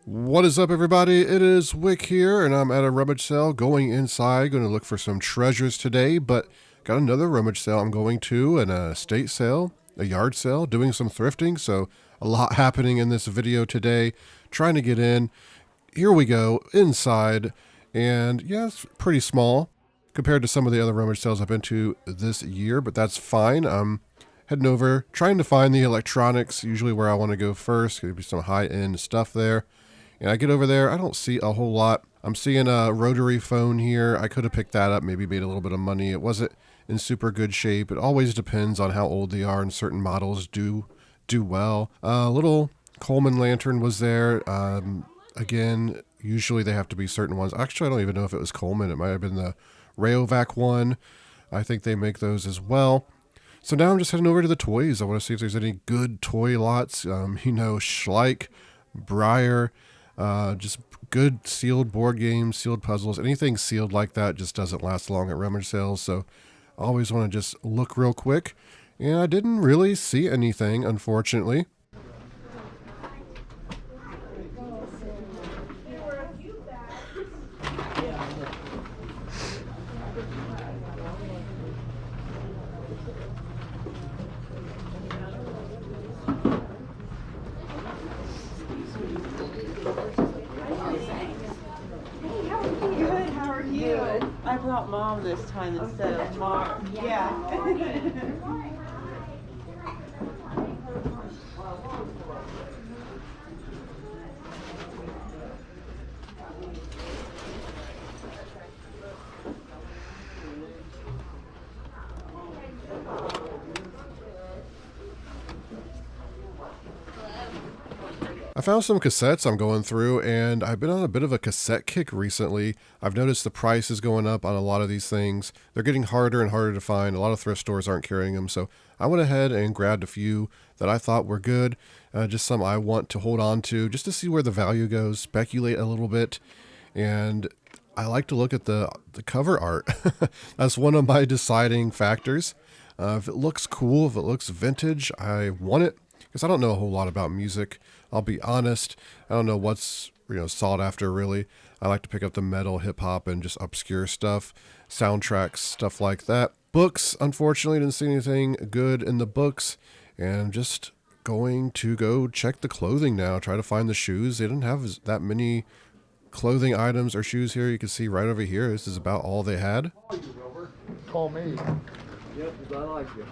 What is up, everybody? It is Wick here, and I'm at a rummage sale going inside, going to look for some treasures today, but got another rummage sale I'm going to, an estate sale, a yard sale, doing some thrifting, so a lot happening in this video today, trying to get in. Here we go, inside, and yeah, it's pretty small compared to some of the other rummage sales I've been to this year, but that's fine. I'm heading over, trying to find the electronics, usually where I want to go first. There'll be some high-end stuff there. And I get over there, I don't see a whole lot. I'm seeing a rotary phone here. I could have picked that up, maybe made a little bit of money. It wasn't in super good shape. It always depends on how old they are, and certain models do well. A little Coleman lantern was there. Again, usually they have to be certain ones. Actually, I don't even know if it was Coleman. It might have been the Rayovac one. I think they make those as well. So now I'm just heading over to the toys. I want to see if there's any good toy lots. Schleich, Breyer, just good sealed board games, sealed puzzles. Anything sealed like that just doesn't last long at rummage sales. So I always want to just look real quick. And I didn't really see anything, unfortunately. Good, how are you? Good. I brought Mom this time instead of Mom. Yeah. I found some cassettes I'm going through, and I've been on a bit of a cassette kick recently. I've noticed the price is going up on a lot of these things. They're getting harder and harder to find. A lot of thrift stores aren't carrying them, so I went ahead and grabbed a few that I thought were good, just some I want to hold on to, just to see where the value goes, speculate a little bit, and I like to look at the cover art. That's one of my deciding factors. If it looks cool, if it looks vintage, I want it. Because I don't know a whole lot about music. I'll be honest. I don't know what's sought after really. I like to pick up the metal, hip hop, and just obscure stuff, soundtracks, stuff like that. Books, unfortunately, didn't see anything good in the books, and just going to go check the clothing now. Try to find the shoes. They didn't have that many clothing items or shoes here. You can see right over here. This is about all they had. Call me. Yep, I like you.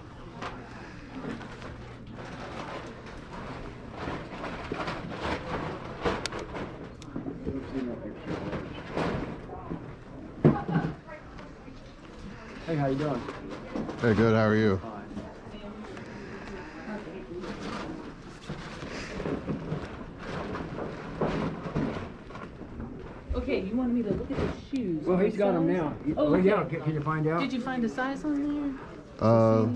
Hey, how you doing? Hey, good. How are you? Fine. Okay, you wanted me to look at the shoes. Well, he's got them now. Oh, okay. Yeah, can you find out? Did you find a size on there? I Or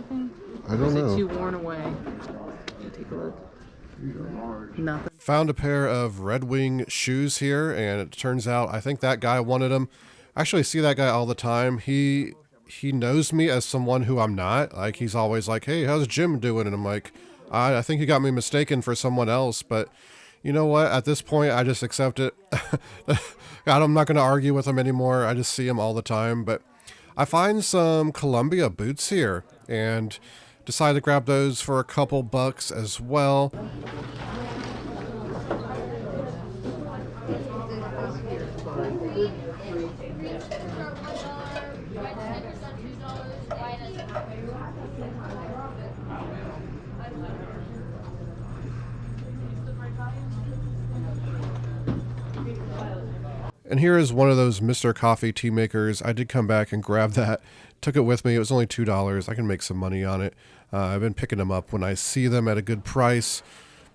don't is it too know. worn away? Let me take a look. Nothing. Found a pair of Red Wing shoes here, and it turns out I think that guy wanted them. I actually see that guy all the time. He knows me as someone who I'm not. Like, he's always like, "Hey, how's Jim doing?" And I'm like, I think you got me mistaken for someone else. But you know what? At this point, I just accept it. I'm not going to argue with him anymore. I just see him all the time. But I find some Columbia boots here, and decided to grab those for a couple bucks as well. And here is one of those Mr. Coffee tea makers. I did come back and grab that. Took it with me. It was only $2. I can make some money on it. I've been picking them up when I see them at a good price.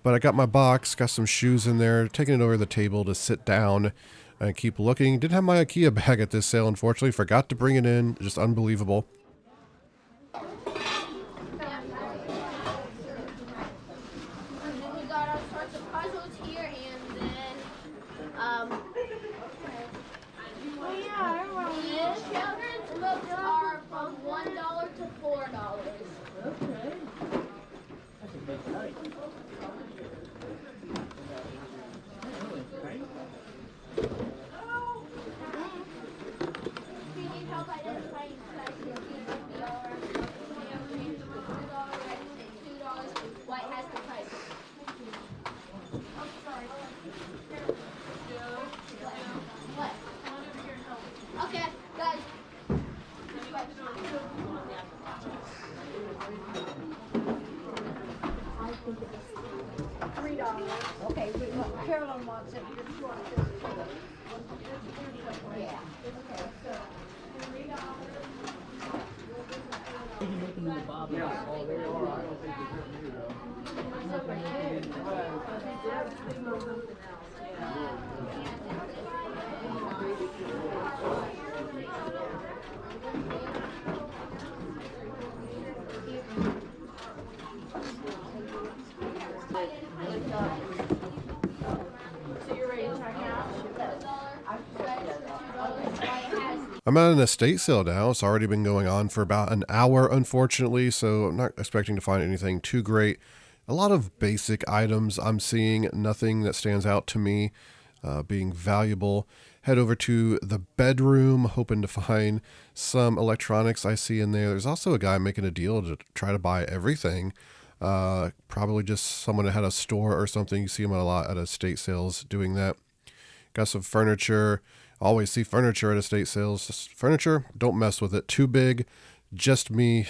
But I got my box, got some shoes in there, taking it over the table to sit down and keep looking. Didn't have my IKEA bag at this sale, unfortunately. Forgot to bring it in. Just unbelievable. We got all sorts of puzzles here, and then, the children's books are from $1 to $4. Okay. That's a big price. Lebron wants it. Yeah. Oh, they are. I don't think they're getting you though. So you're ready to check out? I'm at an estate sale now. It's already been going on for about an hour, unfortunately, so I'm not expecting to find anything too great. A lot of basic items I'm seeing, nothing that stands out to me being valuable. Head over to the bedroom, hoping to find some electronics I see in there. There's also a guy making a deal to try to buy everything. Probably just someone that had a store or something. You see them a lot at estate sales doing that. Got some furniture. Always see furniture at estate sales. Just furniture, don't mess with it. Too big, just me,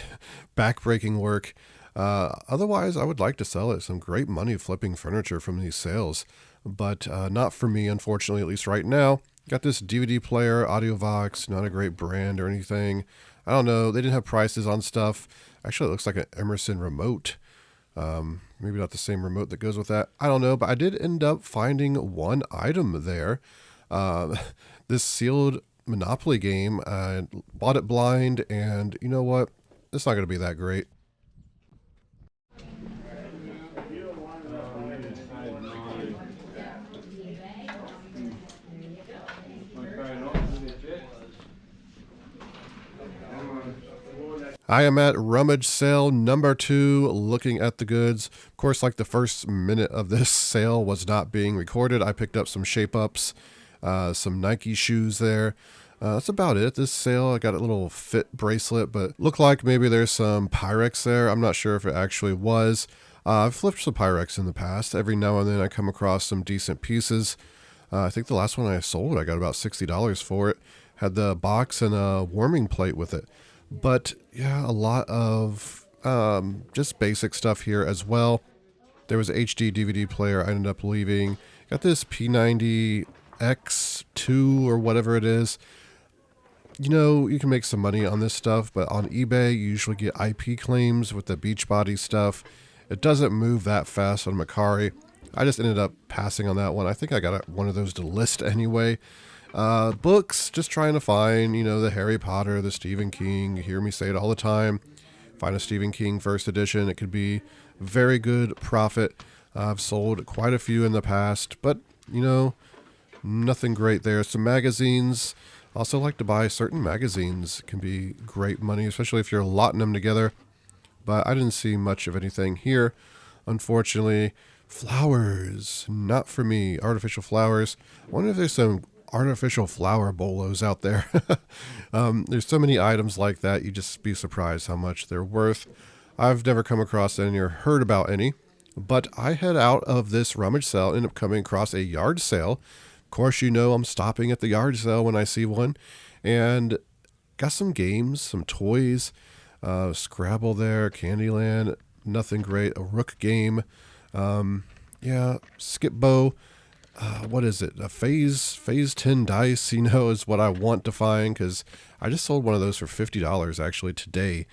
back-breaking work. Otherwise, I would like to sell it. Some great money flipping furniture from these sales, but not for me, unfortunately, at least right now. Got this DVD player, AudioVox, not a great brand or anything. I don't know. They didn't have prices on stuff. Actually, it looks like an Emerson remote. Maybe not the same remote that goes with that. I don't know, but I did end up finding one item there. This sealed Monopoly game. I bought it blind, and you know what? It's not going to be that great. I am at Rummage sale number 2, looking at the goods. Of course, like the first minute of this sale was not being recorded, I picked up some shape-ups, some Nike shoes there. That's about it. This sale, I got a little fit bracelet, but looked like maybe there's some Pyrex there. I'm not sure if it actually was. I've flipped some Pyrex in the past. Every now and then I come across some decent pieces. I think the last one I sold, I got about $60 for it. Had the box and a warming plate with it. But yeah, a lot of just basic stuff here as well. There was an HD DVD player I ended up leaving. Got this P90X2 or whatever it is. You know, you can make some money on this stuff, but on eBay, you usually get IP claims with the Beachbody stuff. It doesn't move that fast on Macari. I just ended up passing on that one. I think I got one of those to list anyway. Books, just trying to find, you know, the Harry Potter, the Stephen King. You hear me say it all the time. Find a Stephen King first edition. It could be very good profit. I've sold quite a few in the past, but, you know, nothing great there. Some magazines. Also like to buy certain magazines. It can be great money, especially if you're lotting them together. But I didn't see much of anything here, unfortunately. Flowers, not for me. Artificial flowers. I wonder if there's some artificial flower bolos out there. There's so many items like that, you just be surprised how much they're worth. I've never come across any or heard about any, but I head out of this rummage sale, end up coming across a yard sale. Of course, you know I'm stopping at the yard sale when I see one, and got some games, some toys, Scrabble there, Candyland, nothing great, a Rook game, Skip Bow. What is it? A phase 10 dice, you know, is what I want to find, because I just sold one of those for $50 actually today.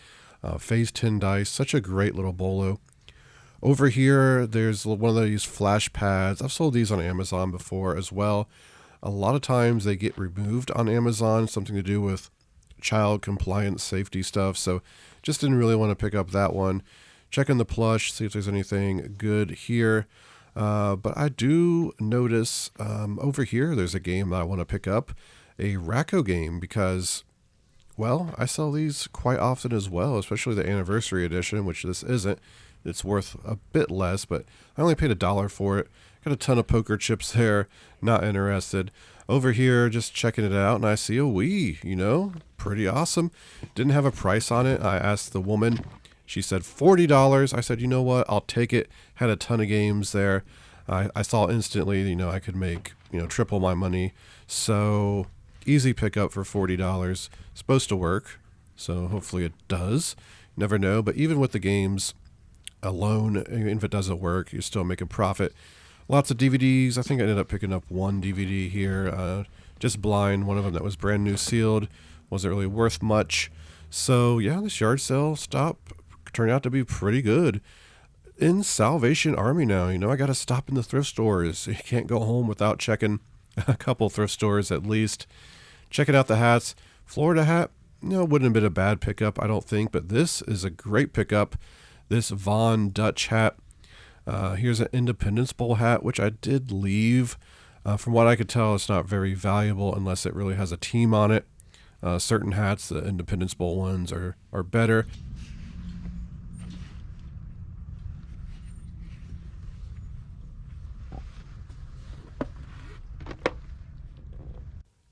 Phase 10 dice, such a great little bolo. Over here, there's one of these flash pads. I've sold these on Amazon before as well. A lot of times they get removed on Amazon, something to do with child compliance safety stuff, so just didn't really want to pick up that one. Checking the plush, see if there's anything good here. But I do notice over here there's a game that I want to pick up, a Racco game, because, well, I sell these quite often as well, especially the anniversary edition, which this isn't. It's worth a bit less, but I only paid $1 for it. Got a ton of poker chips there, not interested. Over here, just checking it out, and I see a Wii, you know, pretty awesome. Didn't have a price on it. I asked the woman. She said $40. I said, you know what, I'll take it. Had a ton of games there. I saw instantly, you know, I could make, you know, triple my money. So easy pickup for $40. Supposed to work, so hopefully it does. Never know, but even with the games alone, even if it doesn't work, you still make a profit. Lots of DVDs. I think I ended up picking up one DVD here, just blind. One of them that was brand new sealed. Wasn't really worth much. So yeah, this yard sale stop turned out to be pretty good. In Salvation Army now, I got to stop in the thrift stores. You can't go home without checking a couple thrift stores at least. Checking out the hats. Florida hat, wouldn't have been a bad pickup, I don't think, but this is a great pickup. This Von Dutch hat. Here's an Independence Bowl hat, which I did leave. From what I could tell, it's not very valuable unless it really has a team on it. Certain hats, the Independence Bowl ones, are better.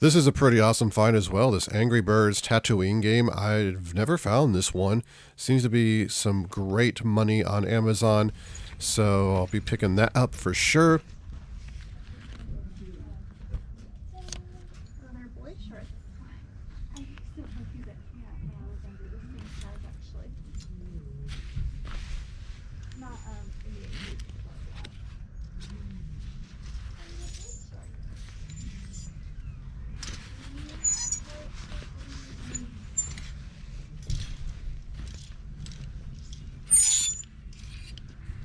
This is a pretty awesome find as well, this Angry Birds Tatooine game. I've never found this one. Seems to be some great money on Amazon, so I'll be picking that up for sure.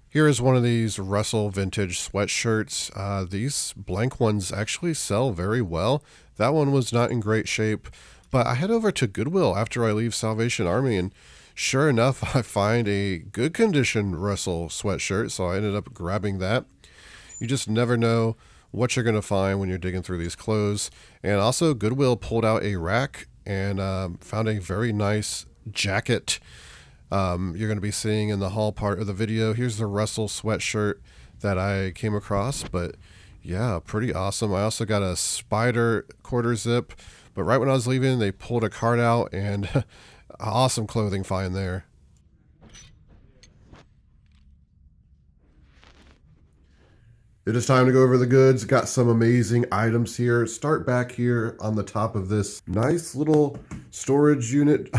Here is one of these Resell vintage sweatshirts. These blank ones actually sell very well. That one was not in great shape, but I head over to Goodwill after I leave Salvation Army, and sure enough, I find a good condition Resell sweatshirt, so I ended up grabbing that. You just never know what you're going to find when you're digging through these clothes. And also, Goodwill pulled out a rack and found a very nice jacket. You're going to be seeing in the haul part of the video. Here's the Resell sweatshirt that I came across, but yeah, pretty awesome. I also got a Spider quarter zip, but right when I was leaving, they pulled a card out, and awesome clothing find there. It is time to go over the goods. Got some amazing items here. Start back here on the top of this nice little storage unit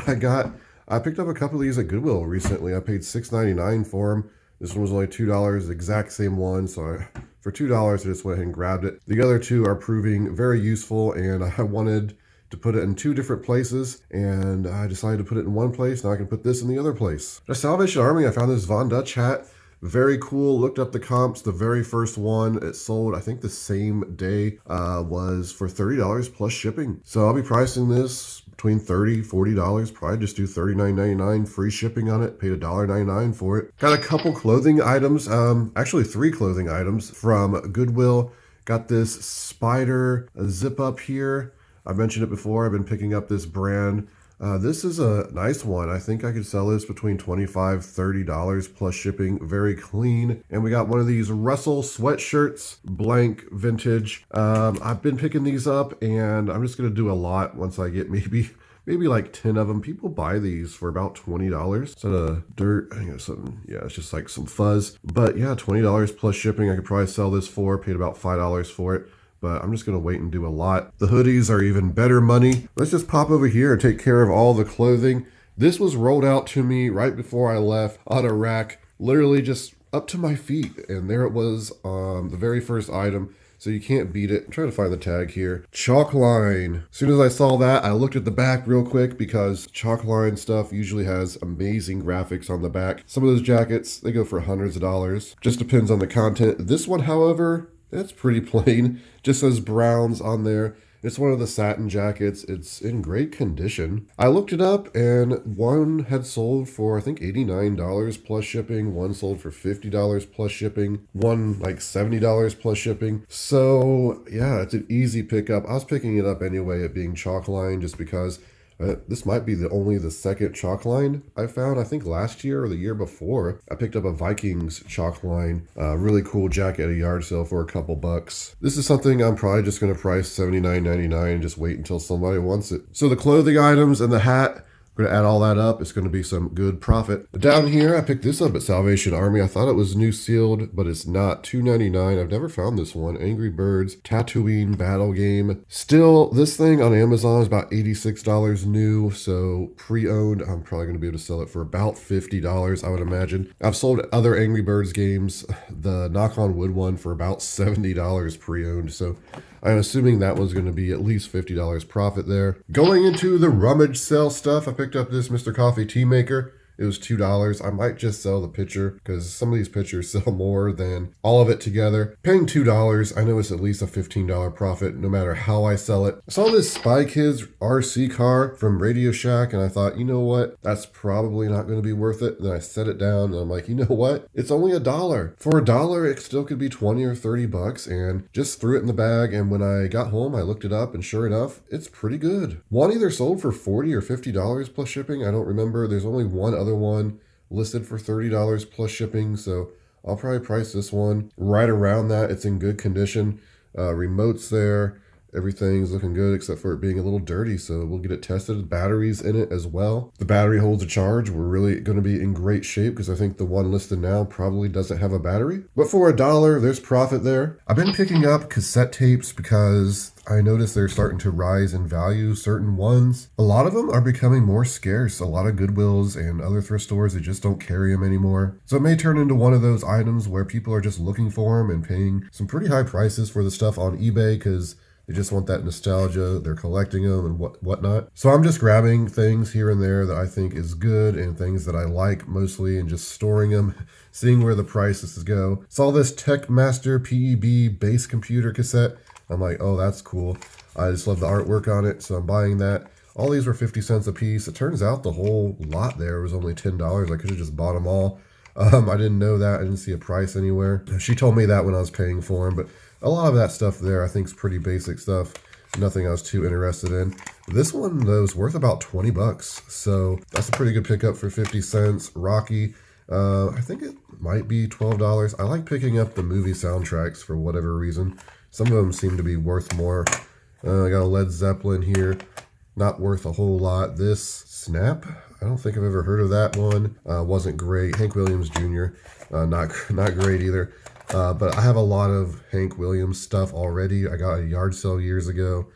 I picked up a couple of these at Goodwill recently. I paid $6.99 for them. This one was only $2, the exact same one. So for $2, I just went ahead and grabbed it. The other two are proving very useful, and I wanted to put it in two different places, and I decided to put it in one place. Now I can put this in the other place. At Salvation Army, I found this Von Dutch hat. Very cool. Looked up the comps. The very first one, it sold, I think the same day, was for $30 plus shipping. So I'll be pricing this between $30, $40. Probably just do $39.99 free shipping on it. Paid $1.99 for it. Got a couple clothing items, actually 3 clothing items from Goodwill. Got this Spider zip up here. I mentioned it before. I've been picking up this brand. This is a nice one. I think I could sell this between $25, $30 plus shipping. Very clean. And we got one of these Resell sweatshirts, blank vintage. I've been picking these up, and I'm just going to do a lot once I get maybe like 10 of them. People buy these for about $20. Instead of dirt, I think something, yeah, it's just like some fuzz. But yeah, $20 plus shipping. I could probably sell this for, paid about $5 for it. But I'm just going to wait and do a lot. The hoodies are even better money. Let's just pop over here and take care of all the clothing. This was rolled out to me right before I left on a rack, literally just up to my feet. And there it was, the very first item. So you can't beat it. I'm trying to find the tag here. Chalk line. As soon as I saw that, I looked at the back real quick, because chalk line stuff usually has amazing graphics on the back. Some of those jackets, they go for hundreds of dollars. Just depends on the content. This one, however, it's pretty plain. Just says Browns on there. It's one of the satin jackets. It's in great condition. I looked it up, and one had sold for, I think, $89 plus shipping. One sold for $50 plus shipping. One like $70 plus shipping. So yeah, it's an easy pickup. I was picking it up anyway, it being chalk line, just because this might be only the second chalk line I found. I think last year or the year before, I picked up a Vikings chalk line, really cool jacket at a yard sale for a couple bucks. This is something I'm probably just going to price $79.99 and just wait until somebody wants it. So the clothing items and the hat, We're going to add all that up. It's going to be some good profit. Down here, I picked this up at Salvation Army. I thought it was new sealed, but it's not. $2.99. I've never found this one. Angry Birds Tatooine Battle Game. Still, this thing on Amazon is about $86 new, so pre-owned, I'm probably going to be able to sell it for about $50, I would imagine. I've sold other Angry Birds games, the Knock on Wood one, for about $70 pre-owned, so I'm assuming that one's going to be at least $50 profit there. Going into the rummage sale stuff, I picked up this Mr. Coffee Tea Maker. It was $2. I might just sell the pitcher because some of these pitchers sell more than all of it together. Paying $2, I know it's at least a $15 profit no matter how I sell it. I saw this Spy Kids RC car from Radio Shack and I thought, you know what? That's probably not going to be worth it. And then I set it down and I'm like, you know what? It's only $1. For $1, it still could be 20 or 30 bucks, and just threw it in the bag. And when I got home, I looked it up and sure enough, it's pretty good. One either sold for $40 or $50 plus shipping. I don't remember. There's only one other one listed for $30 plus shipping, so I'll probably price this one right around that. It's in good condition. Remote's there. Everything's looking good except for it being a little dirty, so we'll get it tested. Batteries in it as well. The battery holds a charge. We're really going to be in great shape because I think the one listed now probably doesn't have a battery. But for $1, there's profit there. I've been picking up cassette tapes because I noticed they're starting to rise in value, certain ones. A lot of them are becoming more scarce. A lot of Goodwills and other thrift stores, they just don't carry them anymore. So it may turn into one of those items where people are just looking for them and paying some pretty high prices for the stuff on eBay because they just want that nostalgia. They're collecting them and whatnot. So I'm just grabbing things here and there that I think is good and things that I like mostly and just storing them, seeing where the prices go. Saw this Techmaster PEB base computer cassette. I'm like, oh, that's cool. I just love the artwork on it, so I'm buying that. All these were 50 cents a piece. It turns out the whole lot there was only $10. I could have just bought them all. I didn't know that. I didn't see a price anywhere. She told me that when I was paying for them, but a lot of that stuff there I think is pretty basic stuff. Nothing I was too interested in. This one, though, is worth about 20 bucks. So that's a pretty good pickup for 50 cents. Rocky, I think it might be $12. I like picking up the movie soundtracks for whatever reason. Some of them seem to be worth more. I got a Led Zeppelin here. Not worth a whole lot. This Snap, I don't think I've ever heard of that one. Wasn't great. Hank Williams Jr., not great either. But I have a lot of Hank Williams stuff already. I got a yard sale years ago.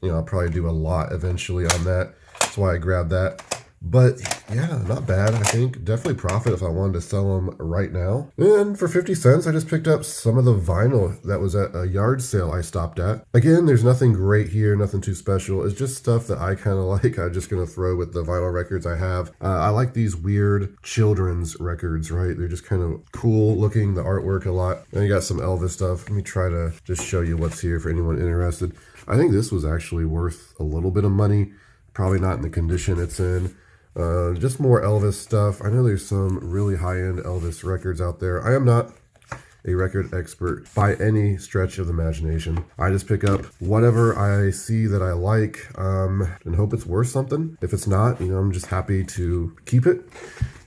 You know, I'll probably do a lot eventually on that. That's why I grabbed that. But yeah, not bad. I think definitely profit if I wanted to sell them right now. And for 50 cents, I just picked up some of the vinyl that was at a yard sale I stopped at. Again, there's nothing great here, nothing too special. It's just stuff that I kind of like. I'm just going to throw with the vinyl records I have. I like these weird children's records, right? They're just kind of cool looking, the artwork a lot. And you got some Elvis stuff. Let me try to just show you what's here for anyone interested. I think this was actually worth a little bit of money. Probably not in the condition it's in. Just more Elvis stuff. I know there's some really high-end Elvis records out there. I am not a record expert by any stretch of the imagination. I just pick up whatever I see that I like and hope it's worth something. If it's not, you know, I'm just happy to keep it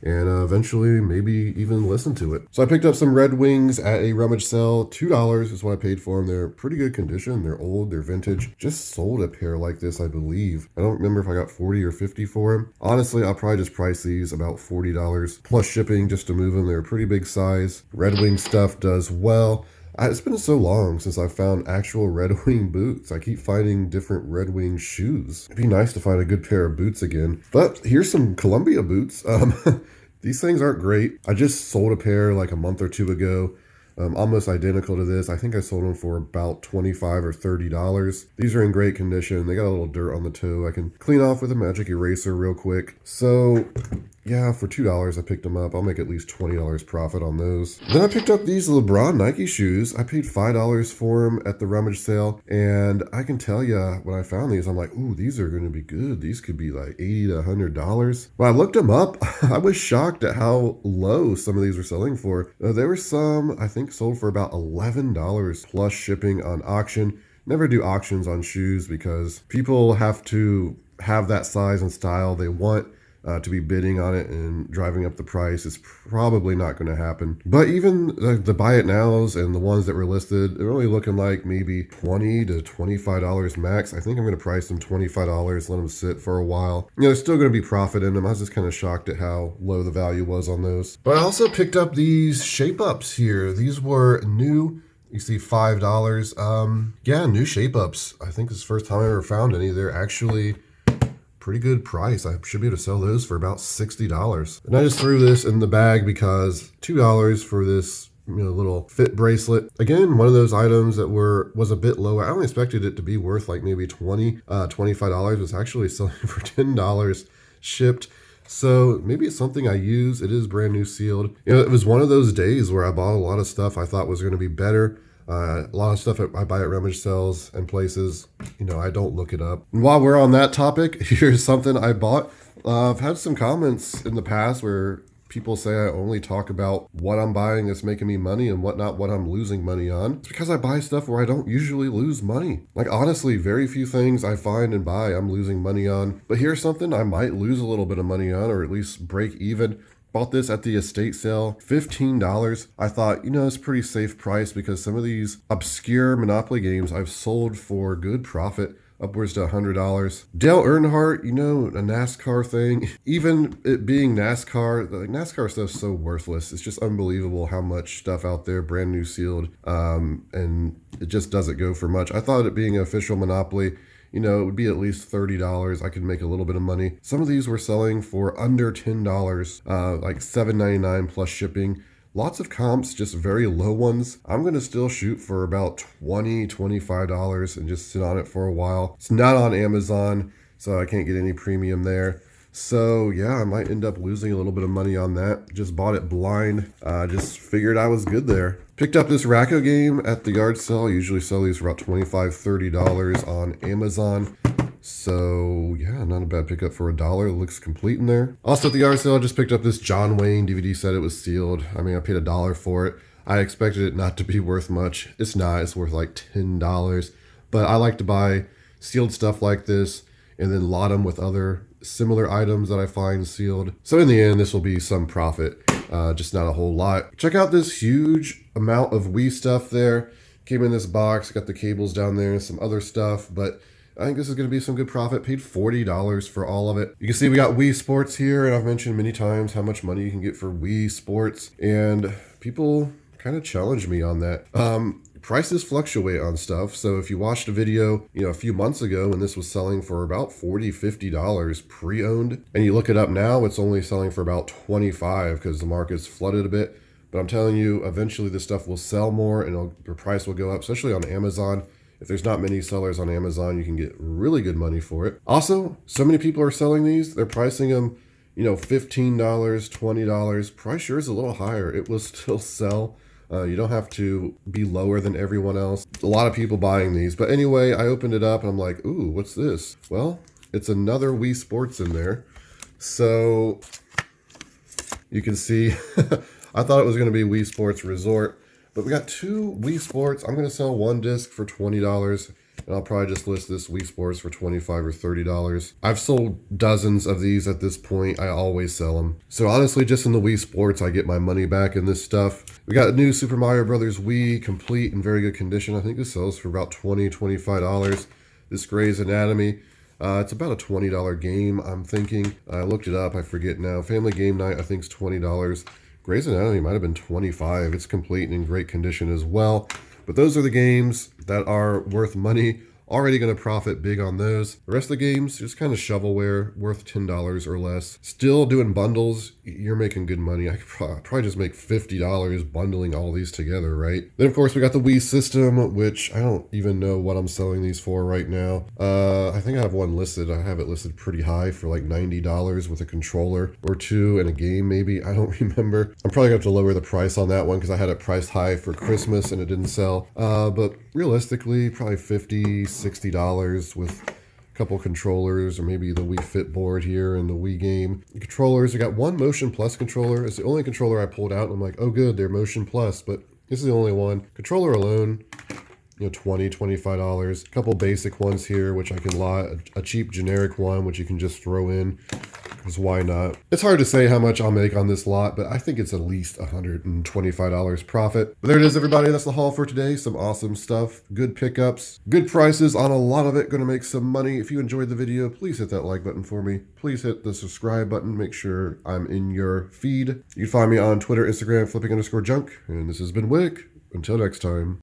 and eventually maybe even listen to it. So I picked up some Red Wings at a rummage sale. $2 is what I paid for them. They're pretty good condition. They're old, they're vintage. Just sold a pair like this, I believe. I don't remember if I got 40 or 50 for them. Honestly, I'll probably just price these about $40 plus shipping just to move them. They're a pretty big size. Red Wing stuff does well. It's been so long since I found actual Red Wing boots. I keep finding different Red Wing shoes. It'd be nice to find a good pair of boots again. But here's some Columbia boots. These things aren't great. I just sold a pair like a month or two ago. Almost identical to this. I think I sold them for about $25 or $30. These are in great condition. They got a little dirt on the toe. I can clean off with a magic eraser real quick. So yeah, for $2 I picked them up. I'll make at least $20 profit on those. Then I picked up these Lebron Nike shoes. I paid $5 for them at the rummage sale. And I can tell you, when I found these, I'm like, ooh, these are going to be good. These could be like $80 to $100. When I looked them up, I was shocked at how low some of these were selling for. There were some, I think, sold for about $11 plus shipping on auction. Never do auctions on shoes because people have to have that size and style they want. to be bidding on it and driving up the price. It's probably not going to happen. But even the buy it nows and the ones that were listed, they're only looking like maybe $20 to $25 max. I think I'm going to price them $25, let them sit for a while. You know, there's still going to be profit in them. I was just kind of shocked at how low the value was on those. But I also picked up these shape ups here. These were new. You see $5. Yeah, new shape ups. I think this is the first time I ever found any. They're actually pretty good price. I should be able to sell those for about $60. And I just threw this in the bag because $2 for this, you know, little fit bracelet. Again, one of those items that was a bit lower. I only expected it to be worth like maybe $25. It's actually selling for $10 shipped. So maybe it's something I use. It is brand new sealed. You know, it was one of those days where I bought a lot of stuff I thought was going to be better. A lot of stuff I buy at Rummage sales and places, you know, I don't look it up. And while we're on that topic, here's something I bought. I've had some comments in the past where people say I only talk about what I'm buying that's making me money and what I'm losing money on. It's because I buy stuff where I don't usually lose money. Like honestly, very few things I find and buy I'm losing money on. But here's something I might lose a little bit of money on, or at least break even. Bought this at the estate sale, $15. I thought, you know, it's a pretty safe price because some of these obscure Monopoly games I've sold for good profit, upwards to $100. Dale Earnhardt, you know, a NASCAR thing. Even it being NASCAR, like NASCAR stuff's so worthless. It's just unbelievable how much stuff out there, brand new sealed, and it just doesn't go for much. I thought it being an official Monopoly, you know, it would be at least $30. I could make a little bit of money. Some of these were selling for under $10, like $7.99 plus shipping. Lots of comps, just very low ones. I'm going to still shoot for about $20, $25 and just sit on it for a while. It's not on Amazon, so I can't get any premium there. So yeah, I might end up losing a little bit of money on that. Just bought it blind. Just figured I was good there. Picked up this Racco game at the yard sale. I usually sell these for about $25, $30 on Amazon. So yeah, not a bad pickup for $1. It looks complete in there. Also at the yard sale, I just picked up this John Wayne DVD set. It was sealed. I mean, I paid $1 for it. I expected it not to be worth much. It's not. It's worth like $10. But I like to buy sealed stuff like this and then lot them with other similar items that I find sealed. So in the end, this will be some profit, just not a whole lot. Check out this huge amount of Wii stuff there. Came in this box, got the cables down there and some other stuff, but I think this is going to be some good profit. Paid $40 for all of it. You can see we got Wii Sports here, and I've mentioned many times how much money you can get for Wii Sports, and people kind of challenge me on that. Prices fluctuate on stuff, so if you watched a video, you know, a few months ago when this was selling for about $40, $50 pre-owned, and you look it up now, it's only selling for about $25 because the market's flooded a bit. But I'm telling you, eventually this stuff will sell more and the price will go up, especially on Amazon. If there's not many sellers on Amazon, you can get really good money for it. Also, so many people are selling these. They're pricing them, you know, $15, $20. Price sure is a little higher. It will still sell. You don't have to be lower than everyone else. A lot of people buying these. But anyway, I opened it up and I'm like, ooh, what's this? Well, it's another Wii Sports in there. So you can see, I thought it was going to be Wii Sports Resort. But we got two Wii Sports. I'm going to sell one disc for $20. And I'll probably just list this Wii Sports for $25 or $30. I've sold dozens of these at this point. I always sell them. So honestly, just in the Wii Sports, I get my money back in this stuff. We got a new Super Mario Brothers Wii, complete in very good condition. I think this sells for about $20, $25. This Grey's Anatomy. It's about a $20 game, I'm thinking. I looked it up. I forget now. Family Game Night, I think, is $20. Grey's Anatomy might have been $25. It's complete and in great condition as well. But those are the games that are worth money. Already going to profit big on those. The rest of the games, just kind of shovelware, worth $10 or less. Still doing bundles, you're making good money. I could probably just make $50 bundling all these together, right? Then, of course, we got the Wii system, which I don't even know what I'm selling these for right now. I think I have one listed. I have it listed pretty high for like $90 with a controller or two and a game maybe. I don't remember. I'm probably going to have to lower the price on that one because I had it priced high for Christmas and it didn't sell. But realistically, probably $50, $60 with a couple controllers or maybe the Wii Fit board here and the Wii game. The controllers, I got one Motion Plus controller. It's the only controller I pulled out and I'm like, oh good, they're Motion Plus, but this is the only one. Controller alone, you know, $20, $25. A couple basic ones here, which I can lot. A cheap generic one, which you can just throw in. Because why not? It's hard to say how much I'll make on this lot, but I think it's at least $125 profit. But there it is, everybody. That's the haul for today. Some awesome stuff. Good pickups. Good prices on a lot of it. Going to make some money. If you enjoyed the video, please hit that like button for me. Please hit the subscribe button. Make sure I'm in your feed. You can find me on Twitter, Instagram, flipping_junk. And this has been Wick. Until next time.